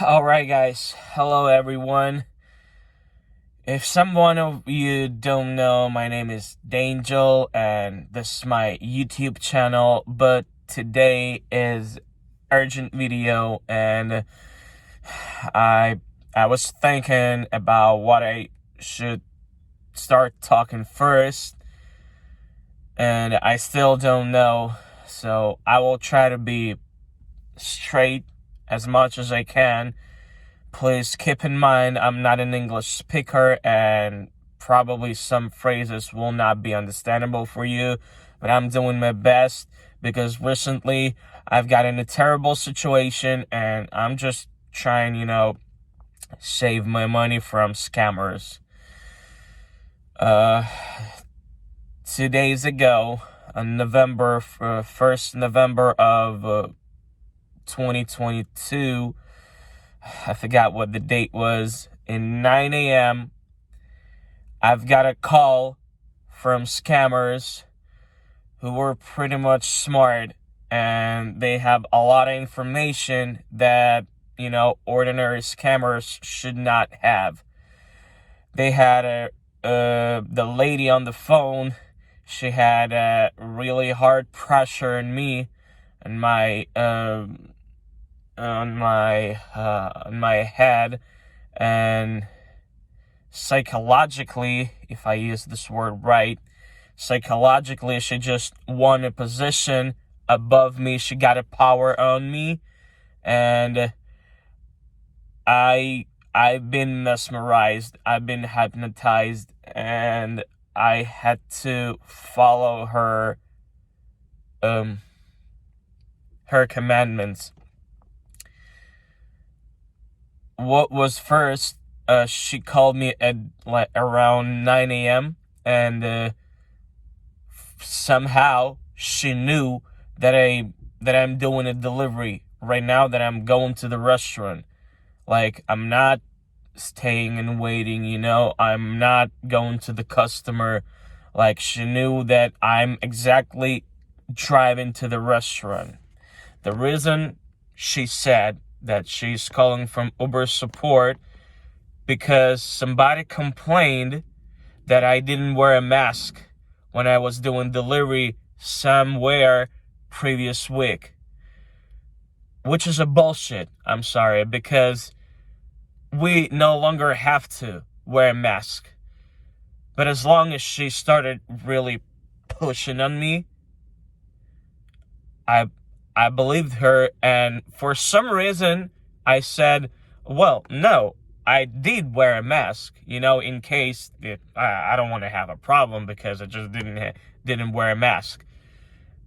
Alright, guys. Hello, everyone. If someone of you don't know, my name is Dangel, and this is my YouTube channel. But today is urgent video, and I I was thinking about what I should start talking first, and I still don't know. So I will try to be straight as much as I can. Please keep in mind I'm not an English speaker and probably some phrases will not be understandable for you, but I'm doing my best because recently I've got in a terrible situation and I'm just trying, save my money from scammers. 2 days ago, on November 1st November of 2022, I forgot what the date was, in 9 a.m., I've got a call from scammers who were pretty much smart, and they have a lot of information that, ordinary scammers should not have. They had the lady on the phone, she had a really hard pressure on me, and on my head, and psychologically, if I use this word right, psychologically she just won a position above me. She got a power on me, and I've been mesmerized, I've been hypnotized, and I had to follow her commandments. What was first, she called me at around 9 a.m. and somehow she knew that I'm doing a delivery right now, that I'm going to the restaurant. Like, I'm not staying and waiting, I'm not going to the customer. Like, she knew that I'm exactly driving to the restaurant. The reason she said that she's calling from Uber support because somebody complained that I didn't wear a mask when I was doing delivery somewhere previous week, which is a bullshit. I'm sorry, because we no longer have to wear a mask. But as long as she started really pushing on me, I believed her, and for some reason, I said, well, no, I did wear a mask, in case I don't want to have a problem because I just didn't wear a mask.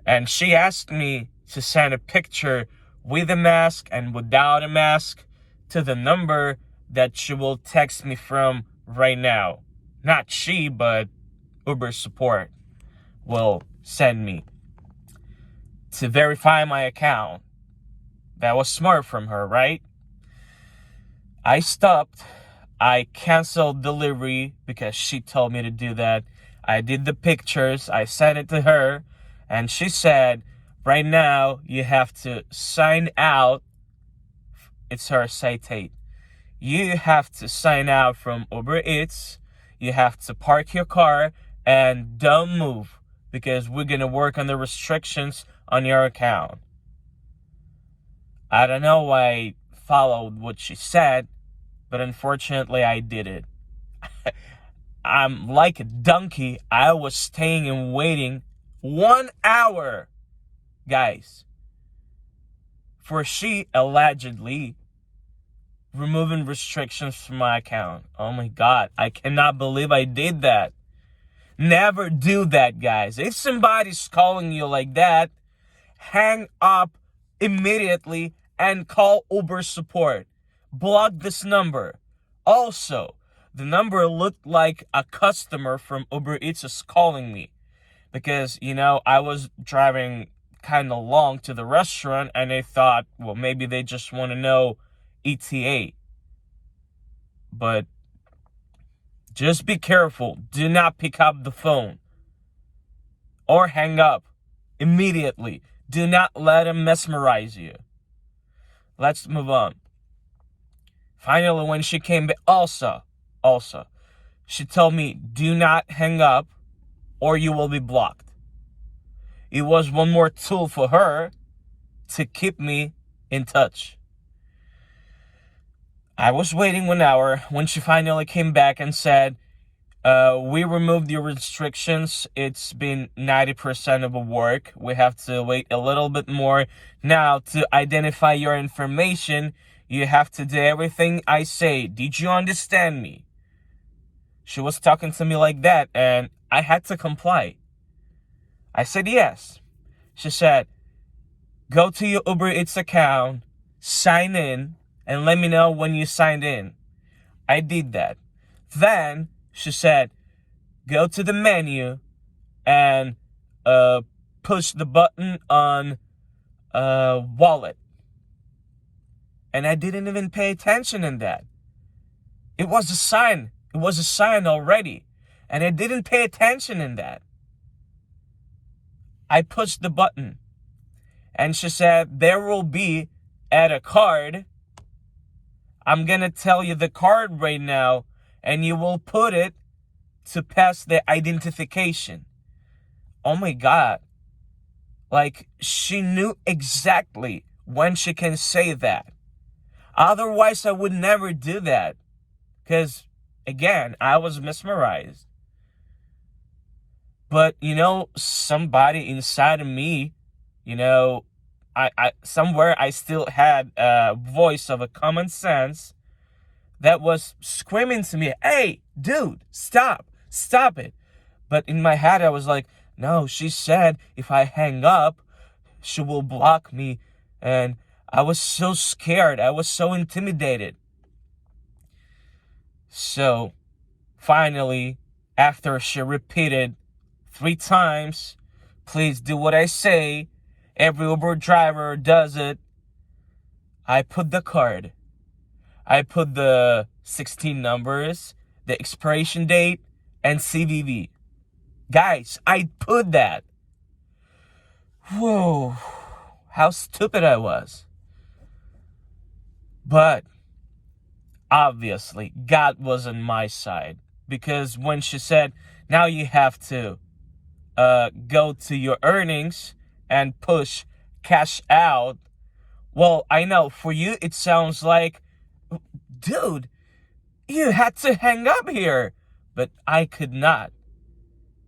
And she asked me to send a picture with a mask and without a mask to the number that she will text me from right now. Not she, but Uber support will send me to verify my account. That was smart from her, right? I stopped. I canceled delivery because she told me to do that. I did the pictures. I sent it to her. And she said, right now, you have to sign out. It's her citate. You have to sign out from Uber Eats. You have to park your car and don't move because we're going to work on the restrictions on your account. I don't know why I followed what she said, but unfortunately I did it. I'm like a donkey. I was staying and waiting 1 hour, guys, for she allegedly removing restrictions from my account. Oh my God, I cannot believe I did that. Never do that, guys. If somebody's calling you like that, hang up immediately and call Uber support. Block this number. Also, the number looked like a customer from Uber Eats is calling me because, I was driving kind of long to the restaurant and they thought, well, maybe they just want to know ETA. But just be careful. Do not pick up the phone or hang up immediately. Do not let him mesmerize you. Let's move on. Finally, when she came back, also, she told me, do not hang up or you will be blocked. It was one more tool for her to keep me in touch. I was waiting 1 hour when she finally came back and said, we removed your restrictions. It's been 90% of the work. We have to wait a little bit more. Now, to identify your information, you have to do everything I say. Did you understand me? She was talking to me like that, and I had to comply. I said yes. She said, go to your Uber Eats account, sign in, and let me know when you signed in. I did that. Then she said, go to the menu and push the button on wallet. And I didn't even pay attention in that. It was a sign. It was a sign already. And I didn't pay attention in that. I pushed the button. And she said, there will be add a card. I'm going to tell you the card right now. And you will put it to pass the identification. Oh my God. Like, she knew exactly when she can say that. Otherwise, I would never do that. Because, again, I was mesmerized. But, somebody inside of me, I somewhere I still had a voice of a common sense that was screaming to me, hey, dude, stop it. But in my head, I was like, no, she said if I hang up, she will block me. And I was so scared. I was so intimidated. So finally, after she repeated 3 times, please do what I say, every Uber driver does it, I put the card. I put the 16 numbers, the expiration date, and CVV. Guys, I put that. Whoa, how stupid I was. But obviously, God was on my side. Because when she said, now you have to go to your earnings and push cash out. Well, I know for you it sounds like, dude, you had to hang up here. But I could not.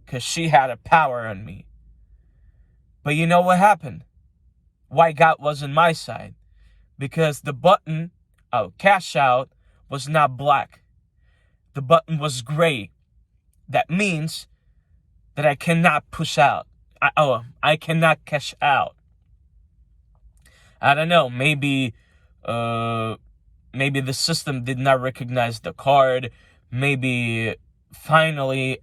Because she had a power on me. But you know what happened? Why God was on my side? Because the button, cash out, was not black. The button was gray. That means that I cannot push out. I cannot cash out. I don't know. Maybe the system did not recognize the card. Maybe finally,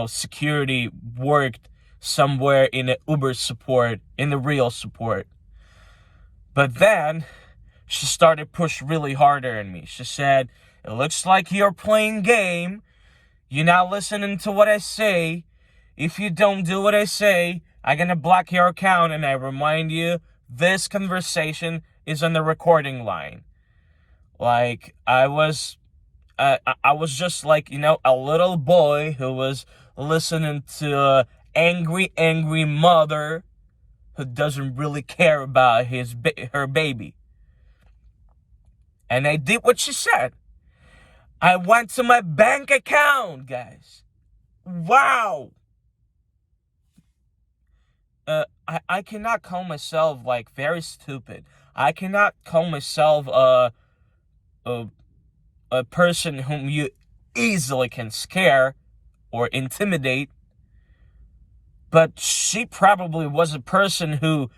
security worked somewhere in the Uber support, in the real support. But then she started push really harder on me. She said, it looks like you're playing game. You're not listening to what I say. If you don't do what I say, I'm going to block your account. And I remind you, this conversation is on the recording line. Like, I was just like, a little boy who was listening to an angry mother who doesn't really care about her baby. And I did what she said. I went to my bank account, guys. Wow. I cannot call myself like very stupid. I cannot call myself a person whom you easily can scare or intimidate. But she probably was a person who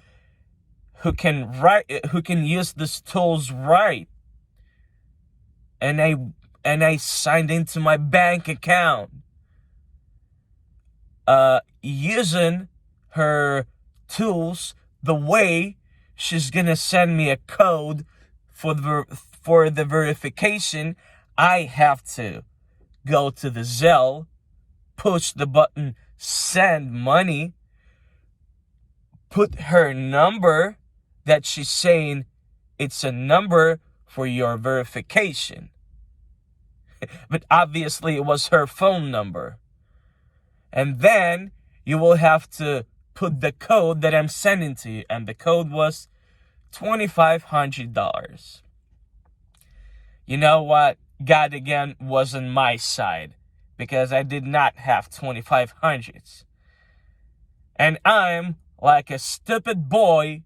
can use these tools right. And I signed into my bank account using her tools the way she's gonna send me a code for the verification. I have to go to the Zelle, push the button, send money, put her number that she's saying it's a number for your verification. But obviously it was her phone number. And then you will have to put the code that I'm sending to you. And the code was $2,500. You know what? God again was on my side, because I did not have 2,500s. And I'm, like a stupid boy,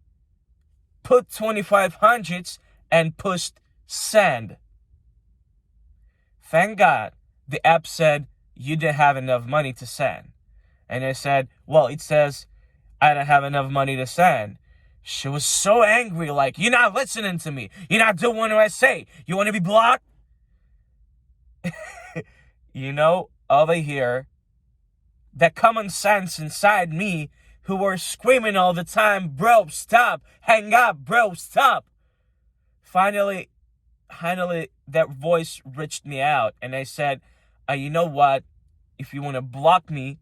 put 2,500s and pushed send. Thank God the app said you didn't have enough money to send. And I said, well, it says I don't have enough money to send. She was so angry, like, you're not listening to me. You're not doing what I say. You want to be blocked? You know, over here, that common sense inside me, who were screaming all the time, bro, stop, hang up, bro, stop. Finally, that voice reached me out, and I said, you know what? If you want to block me,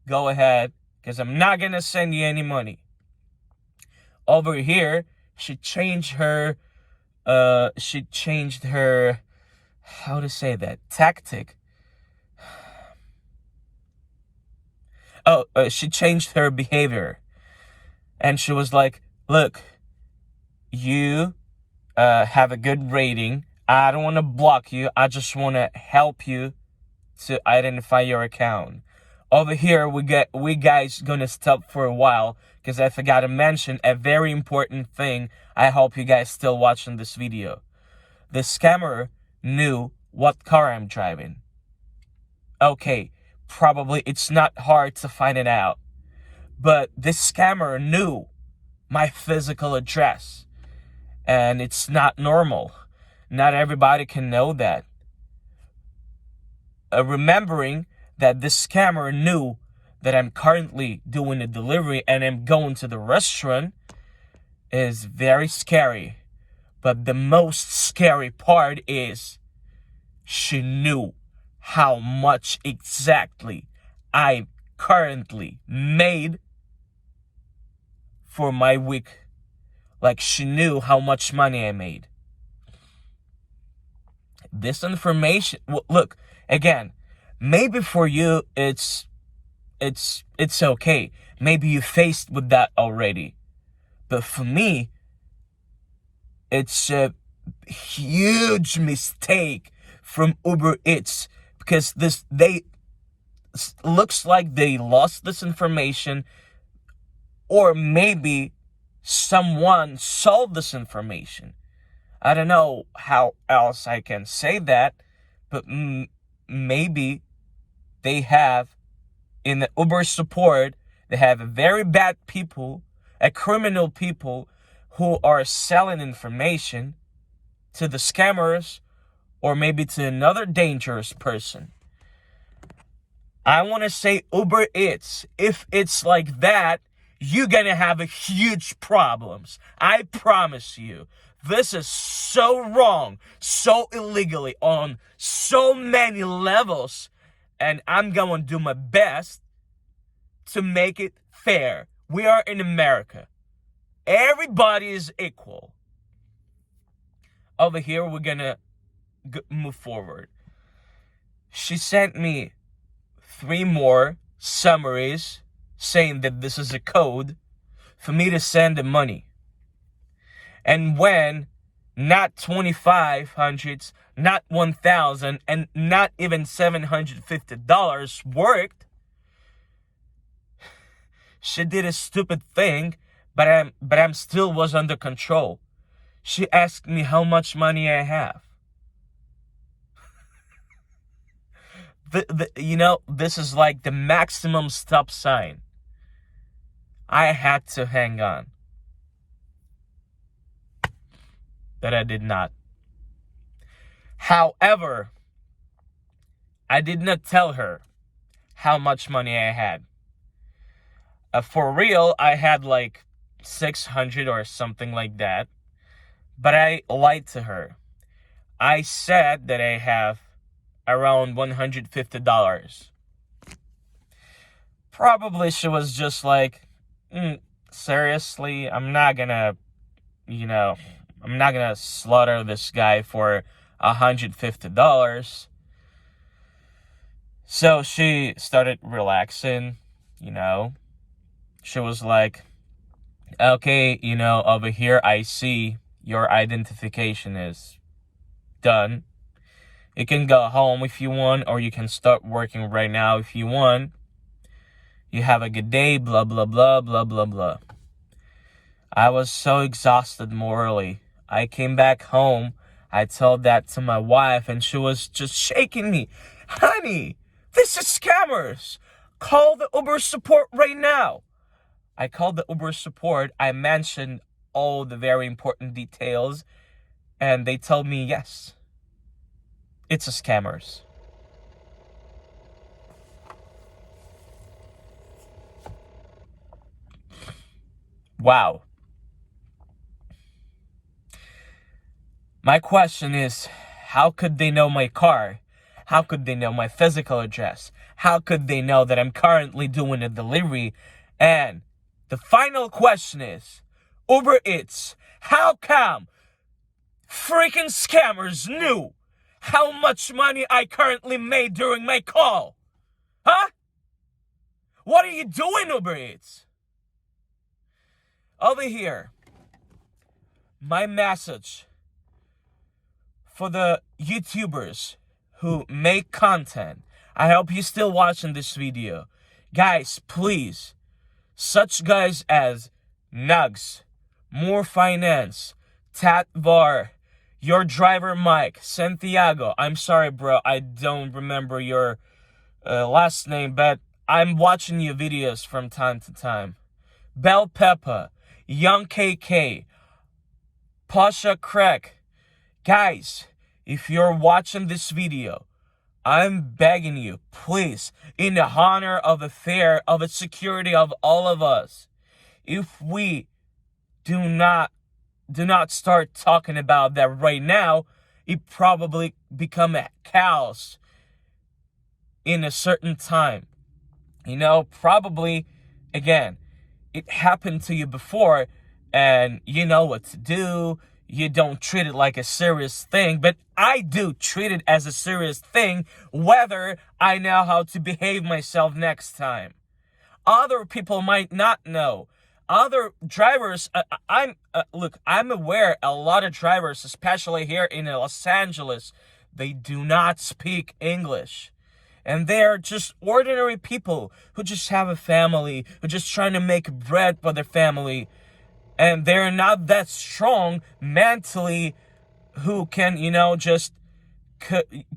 go ahead, because I'm not going to send you any money. Over here, she changed her, how to say that, tactic. She changed her behavior. And she was like, look, you have a good rating. I don't want to block you. I just want to help you to identify your account. Over here, we guys gonna stop for a while, because I forgot to mention a very important thing. I hope you guys still watching this video. The scammer knew what car I'm driving. Okay, probably it's not hard to find it out. But this scammer knew my physical address. And it's not normal. Not everybody can know that. Remembering that this scammer knew that I'm currently doing a delivery and I'm going to the restaurant is very scary. But the most scary part is she knew how much exactly I currently made for my week. Like, she knew how much money I made. This information, look, again, maybe for you it's okay. Maybe you faced with that already. But for me, it's a huge mistake from Uber Eats, because looks like they lost this information, or maybe someone sold this information. I don't know how else I can say that, but maybe they have, in the Uber support, they have very bad people, criminal people, who are selling information to the scammers, or maybe to another dangerous person. I want to say, Uber Eats, if it's like that, you're gonna have a huge problems. I promise you. This is so wrong, so illegally, on so many levels, and I'm going to do my best to make it fair. We are in America. Everybody is equal. Over here, we're going to move forward. She sent me 3 more summaries saying that this is a code for me to send the money. And when not 2,500, not 1,000, and not even $750 worked, she did a stupid thing, but I'm still was under control. She asked me how much money I have. This is like the maximum stop sign. I had to hang on. That I did not. However, I did not tell her how much money I had. For real, I had like 600 or something like that. But I lied to her. I said that I have around $150. Probably she was just like, seriously, I'm not gonna, I'm not gonna slaughter this guy for $150. So she started relaxing, you know. She was like, okay, over here I see your identification is done. You can go home if you want, or you can start working right now if you want. You have a good day, blah, blah, blah, blah, blah, blah. I was so exhausted morally. I came back home. I told that to my wife, and she was just shaking me. Honey, this is scammers. Call the Uber support right now. I called the Uber support. I mentioned all the very important details, and they told me, yes, it's a scammers. Wow. My question is, how could they know my car? How could they know my physical address? How could they know that I'm currently doing a delivery? And the final question is, Uber Eats, how come freaking scammers knew how much money I currently made during my call? Huh? What are you doing, Uber Eats? Over here, my message for the YouTubers who make content. I hope you're still watching this video. Guys, please, such guys as Nugs, More Finance, Tatvar, your driver Mike, Santiago. I'm sorry, bro, I don't remember your last name, but I'm watching your videos from time to time. Bell Peppa, Young KK, Pasha Crack. Guys, if you're watching this video, I'm begging you, please, in the honor of the fair, of the security of all of us, if we do not start talking about that right now, it probably become a chaos in a certain time. Probably, again, it happened to you before, and you know what to do. You don't treat it like a serious thing, but I do treat it as a serious thing, whether I know how to behave myself next time. Other people might not know. Other drivers, I'm aware a lot of drivers, especially here in Los Angeles, they do not speak English. And they're just ordinary people who just have a family, who just trying to make bread for their family. And they're not that strong mentally who can, just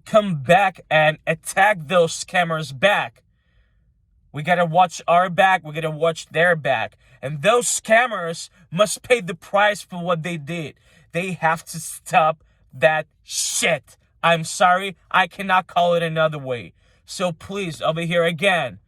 come back and attack those scammers back. We gotta watch our back, we gotta watch their back. And those scammers must pay the price for what they did. They have to stop that shit. I'm sorry, I cannot call it another way. So please, over here again,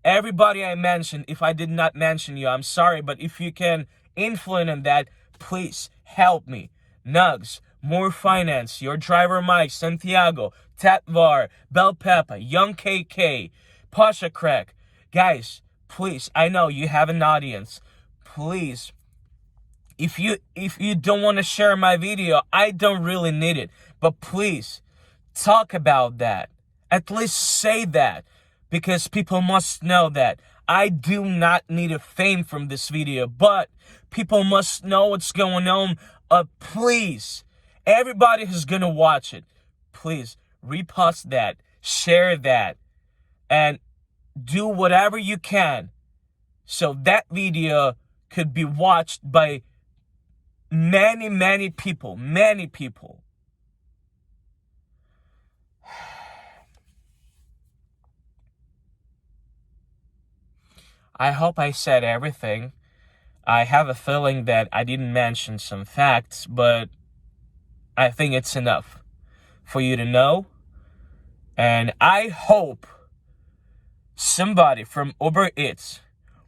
everybody I mentioned, if I did not mention you, I'm sorry, but if you can influence on that, please help me. Nugs, More Finance, your driver Mike, Santiago, Tatvar, Bell Peppa, Young KK, Pasha Crack. Guys, please, I know you have an audience. Please, if you don't want to share my video, I don't really need it. But please, talk about that. At least say that. Because people must know that I do not need a fame from this video, but people must know what's going on. Please, everybody who's gonna watch it, please repost that, share that, and do whatever you can so that video could be watched by many, many people, many people. I hope I said everything. I have a feeling that I didn't mention some facts, but I think it's enough for you to know. And I hope somebody from Uber Eats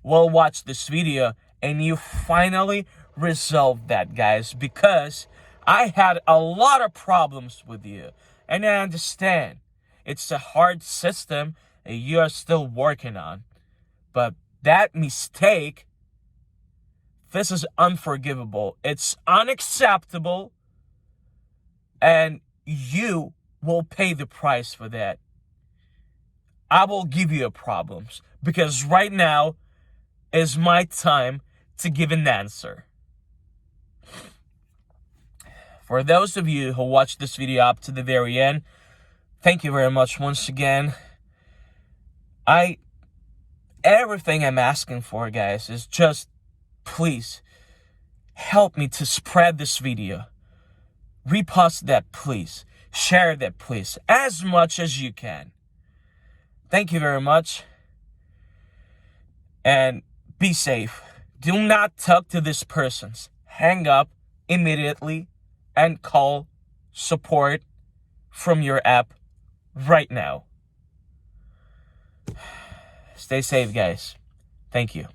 will watch this video and you finally resolve that, guys, because I had a lot of problems with you. And I understand it's a hard system that you are still working on. But that mistake This is unforgivable. It's unacceptable. And you will pay the price for that. I will give you problems because right now is my time to give an answer. For those of you who watched this video up to the very end, thank you very much once again. Everything I'm asking for, guys, is just please help me to spread this video. Repost that, please. Share that, please, as much as you can. Thank you very much. And be safe. Do not talk to these persons. Hang up immediately and call support from your app right now. Stay safe, guys. Thank you.